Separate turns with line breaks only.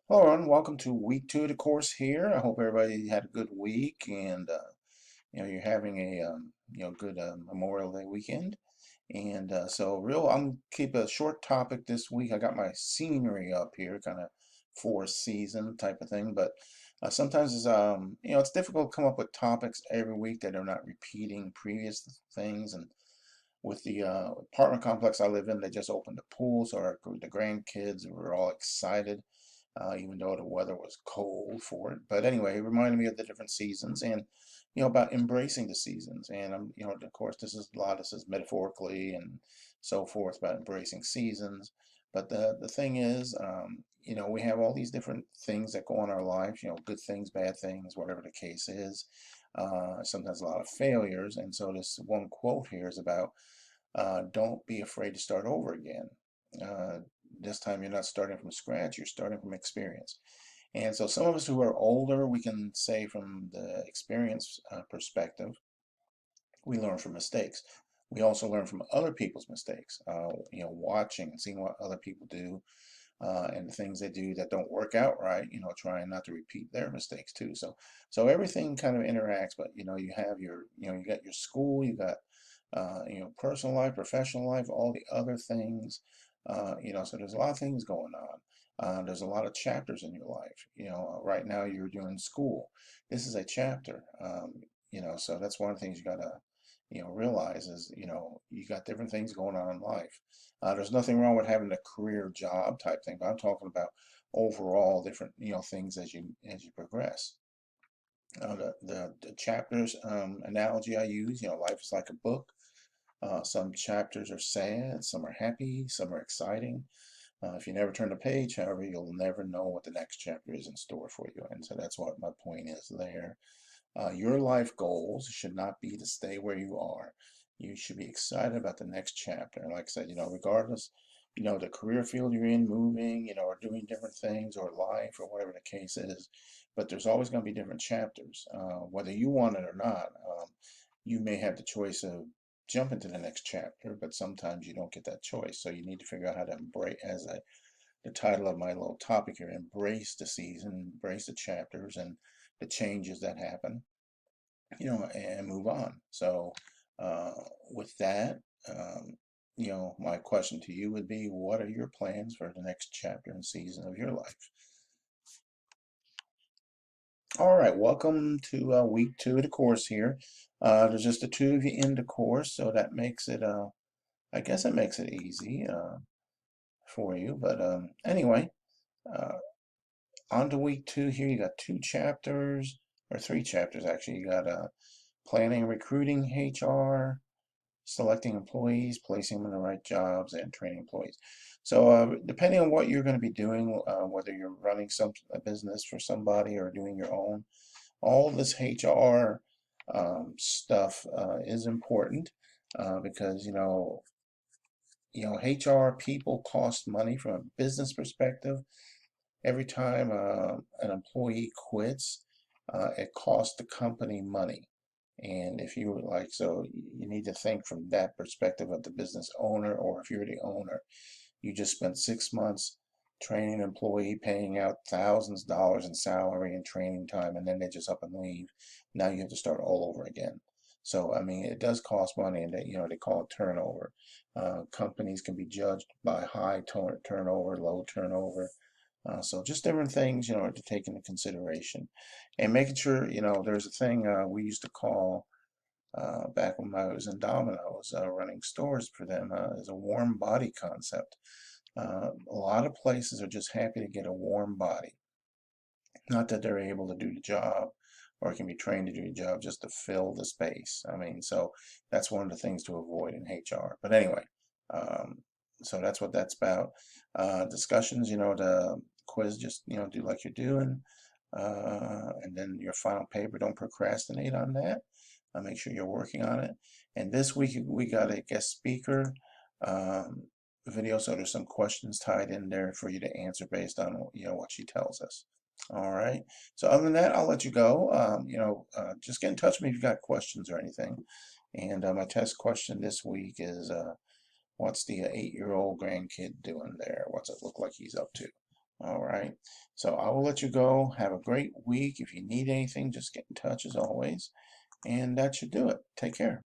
Hello, everyone. Welcome to week two of the course here. I hope everybody had a good week and you're having a good Memorial Day weekend. And I'm keep a short topic this week. I got my scenery up here, kind of for season type of thing. But sometimes it's difficult to come up with topics every week that are not repeating previous things. And with the apartment complex I live in, they just opened a pool, so the grandkids were all excited, even though the weather was cold for it. But anyway, it reminded me of the different seasons and, about embracing the seasons. And, of course, this is metaphorically and so forth about embracing seasons. But the thing is, we have all these different things that go on in our lives, good things, bad things, whatever the case is. Sometimes a lot of failures. And so this one quote here is about don't be afraid to start over again. Uh, this time you're not starting from scratch, you're starting from experience. And so some of us who are older, we can say from the experience perspective, we learn from mistakes. We also learn from other people's mistakes, watching and seeing what other people do and the things they do that don't work out right, trying not to repeat their mistakes too. So everything kind of interacts, but you got your school, you got personal life, professional life, all the other things. So there's a lot of things going on. There's a lot of chapters in your life. Right now you're doing school. This is a chapter. So that's one of the things you gotta, realize is, you got different things going on in life. There's nothing wrong with having a career job type thing, but I'm talking about overall different, things as you progress. The chapters analogy I use, life is like a book. Some chapters are sad, some are happy, some are exciting. If you never turn the page, however, you'll never know what the next chapter is in store for you. And so that's what my point is there. Your life goals should not be to stay where you are. You should be excited about the next chapter. And like I said, regardless, the career field you're in, moving, or doing different things, or life, or whatever the case is, but there's always going to be different chapters, whether you want it or not. You may have the choice of jumping to the next chapter, but sometimes you don't get that choice. So you need to figure out how to embrace, the title of my little topic here, embrace the season, embrace the chapters and the changes that happen, and move on. So, uh, with that, my question to you would be, what are your plans for the next chapter and season of your life? All right, welcome to week two of the course here. There's just the two of you in the course, so that makes it, I guess it makes it easy for you. But anyway, uh, on to week two here. You got two chapters, or three chapters actually. You got planning and recruiting HR, selecting employees, placing them in the right jobs, and training employees. So, depending on what you're going to be doing, whether you're running a business for somebody or doing your own, all this HR stuff is important because HR people cost money from a business perspective. Every time an employee quits, it costs the company money. And if you would like, so you need to think from that perspective of the business owner, or if you're the owner, you just spent 6 months training an employee, paying out thousands of dollars in salary and training time, and then they just up and leave. Now you have to start all over again. So, I mean, it does cost money, and they call it turnover. Companies can be judged by high turnover, low turnover. So just different things, to take into consideration, and making sure, there's a thing we used to call back when I was in Domino's, running stores for them, is a warm body concept. A lot of places are just happy to get a warm body. Not that they're able to do the job or can be trained to do the job, just to fill the space. I mean, so that's one of the things to avoid in HR. But anyway, um, so that's what that's about. Discussions, the quiz, just, do like you're doing. And then your final paper, don't procrastinate on that. Make sure you're working on it. And this week we got a guest speaker um, video, so there's some questions tied in there for you to answer based on what she tells us. All right. So other than that, I'll let you go. Just get in touch with me if you've got questions or anything. And my test question this week is, what's the 8-year-old grandkid doing there? What's it look like he's up to? All right. So I will let you go. Have a great week. If you need anything, just get in touch as always. And that should do it. Take care.